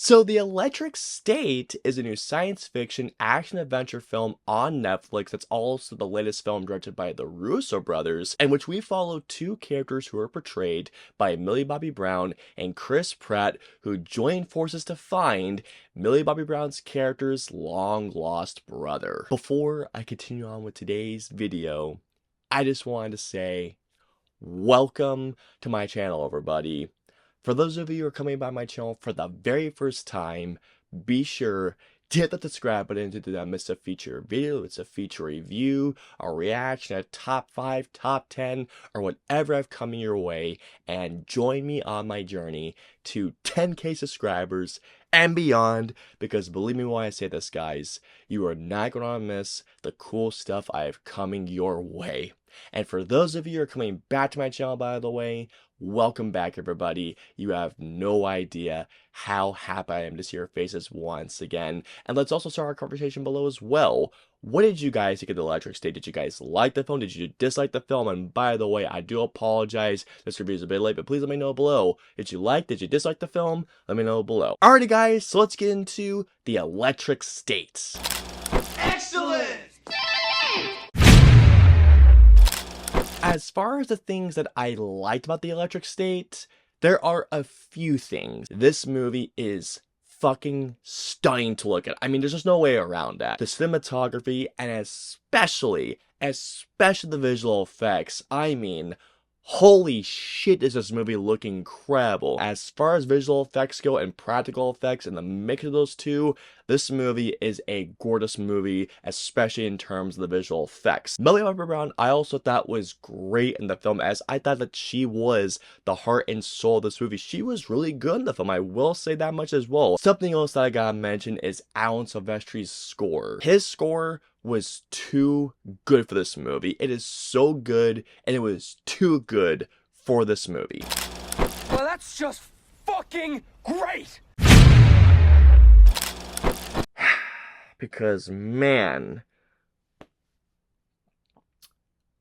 So, The Electric State is a new science fiction action adventure film on Netflix that's also the latest film directed by the Russo brothers, in which we follow two characters who are portrayed by Millie Bobby Brown and Chris Pratt, who join forces to find Millie Bobby Brown's character's long-lost brother. Before I continue on with today's video, I just wanted to say, welcome to my channel, everybody. For those of you who are coming by my channel for the very first time, be sure to hit the subscribe button to not miss a feature video. It's a feature review, a reaction, a top 5, top 10, or whatever I've coming your way, and join me on my journey to 10K subscribers and beyond, because believe me when I say this, guys, you are not going to miss the cool stuff I have coming your way. And for those of you who are coming back to my channel, by the way, welcome back, everybody. You have no idea how happy I am to see your faces once again. And let's also start our conversation below as well. What did you guys think of The Electric State? Did you guys like the film? Did you dislike the film? And by the way, I do apologize. This review is a bit late, but please let me know below. Did you dislike the film? Let me know below. Alrighty, guys, so let's get into The Electric State. Excellent! As far as the things that I liked about The Electric State, there are a few things. This movie is fucking stunning to look at. I mean, there's just no way around that. The cinematography, and especially the visual effects. I mean, holy shit, does this movie look incredible. As far as visual effects go and practical effects and the mix of those two, this movie is a gorgeous movie, especially in terms of the visual effects. Millie Bobby Brown, I also thought was great in the film, as I thought that she was the heart and soul of this movie. She was really good in the film, I will say that much as well. Something else that I gotta mention is Alan Silvestri's score. His score was too good for this movie. It is so good, and it was too good for this movie. Well, that's just fucking great! Because, man,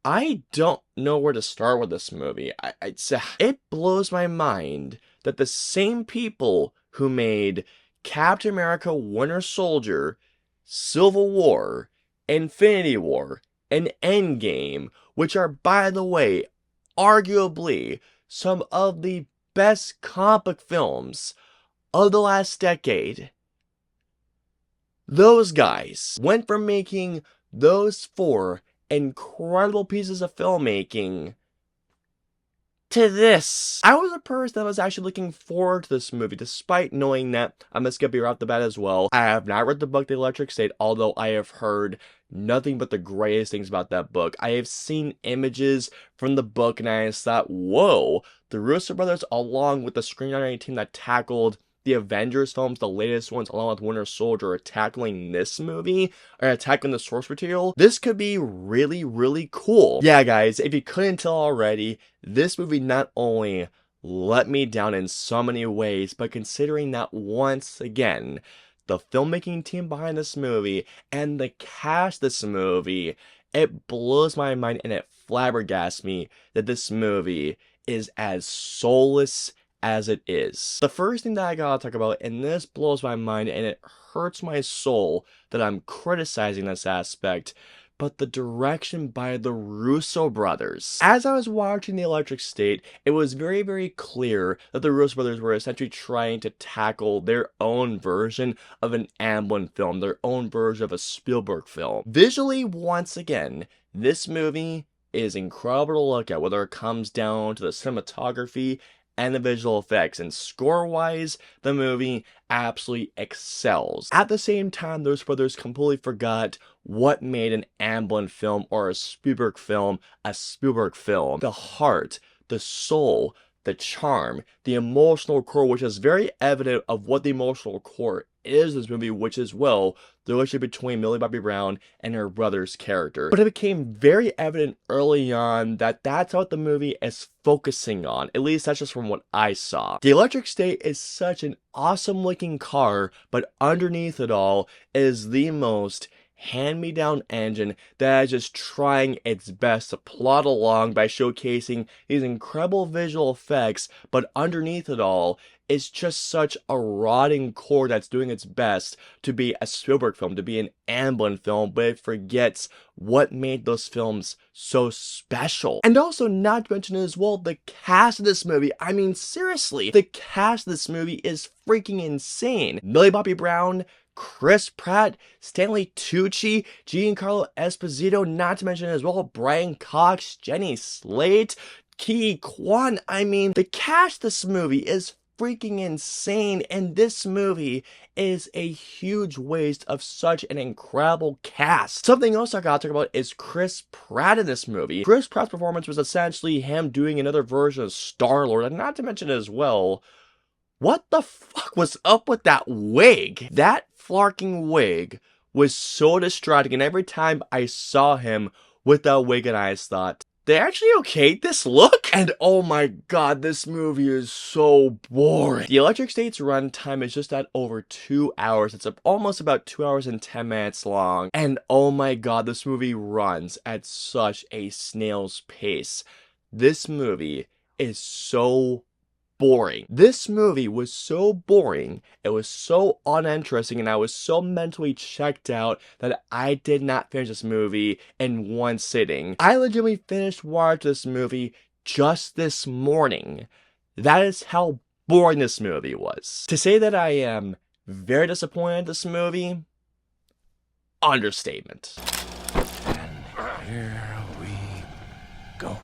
I don't know where to start with this movie. It blows my mind that the same people who made Captain America Winter Soldier, Civil War, Infinity War, and Endgame, which are, by the way, arguably some of the best comic book films of the last decade, those guys went from making those four incredible pieces of filmmaking to this. I was a person that was actually looking forward to this movie, despite knowing that, I'm gonna skip here off the bat as well, I have not read the book The Electric State, although I have heard nothing but the greatest things about that book. I have seen images from the book, and I just thought, whoa, the Russo brothers, along with the screenwriting team that tackled the Avengers films, the latest ones, along with Winter Soldier, are tackling this movie, or tackling the source material. This could be really, really cool. Yeah, guys, if you couldn't tell already, this movie not only let me down in so many ways, but considering that, once again, the filmmaking team behind this movie and the cast of this movie, it blows my mind and it flabbergasts me that this movie is as soulless as it is. The first thing that I gotta talk about, and this blows my mind and it hurts my soul that I'm criticizing this aspect, but the direction by the Russo brothers. As I was watching The Electric State, it was very, very clear that the Russo brothers were essentially trying to tackle their own version of an Amblin film, their own version of a Spielberg film. Visually, once again, this movie is incredible to look at, whether it comes down to the cinematography and the visual effects, and score-wise, the movie absolutely excels. At the same time, those brothers completely forgot what made an Amblin film or a Spielberg film a Spielberg film. The heart, the soul, the charm, the emotional core, which is very evident of what the emotional core is this movie, which is, well, the relationship between Millie Bobby Brown and her brother's character. But it became very evident early on that that's what the movie is focusing on. At least that's just from what I saw. The Electric State is such an awesome looking car, but underneath it all is the most hand-me-down engine that is just trying its best to plot along by showcasing these incredible visual effects, but underneath it all, it's just such a rotting core that's doing its best to be a Spielberg film, to be an Amblin film, but it forgets what made those films so special. And also, not to mention as well, the cast of this movie. I mean, seriously, the cast of this movie is freaking insane. Millie Bobby Brown, Chris Pratt, Stanley Tucci, Giancarlo Esposito, not to mention as well Brian Cox, Jenny Slate, Ki Kwan. I mean, the cast of this movie is freaking insane, and this movie is a huge waste of such an incredible cast. Something else I gotta talk about is Chris Pratt in this movie. Chris Pratt's performance was essentially him doing another version of Star-Lord, and not to mention as well, what the fuck was up with that wig? That flarking wig was so distracting, and every time I saw him with that wig, and I just thought, they actually okayed this look? And oh my god, this movie is so boring. The Electric State's runtime is just at over 2 hours. It's almost about 2 hours and 10 minutes long. And oh my god, this movie runs at such a snail's pace. This movie is so boring. This movie was so boring, it was so uninteresting, and I was so mentally checked out that I did not finish this movie in one sitting. I legitimately finished watching this movie just this morning. That is how boring this movie was. To say that I am very disappointed in this movie, understatement. And here we go.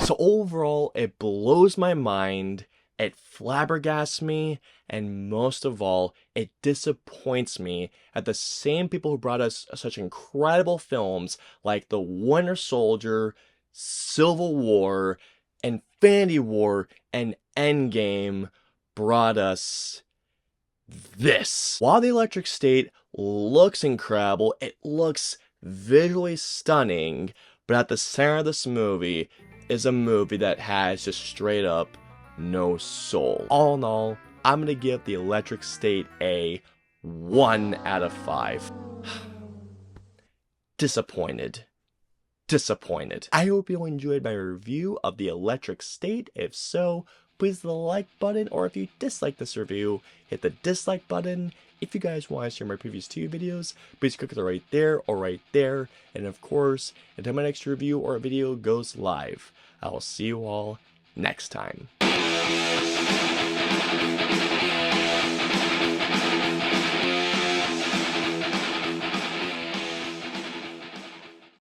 So overall, it blows my mind, it flabbergasts me, and most of all, it disappoints me at the same people who brought us such incredible films like The Winter Soldier, Civil War, Infinity War, and Endgame brought us this. While The Electric State looks incredible, it looks visually stunning, but at the center of this movie is a movie that has just straight up no soul. All in all, I'm gonna give The Electric State a 1 out of 5. Disappointed. Disappointed. I hope you enjoyed my review of The Electric State. If so, please hit the like button, or if you dislike this review, hit the dislike button. If you guys want to see my previous 2 videos, please click it right there or right there. And of course, until my next review or video goes live, I will see you all next time.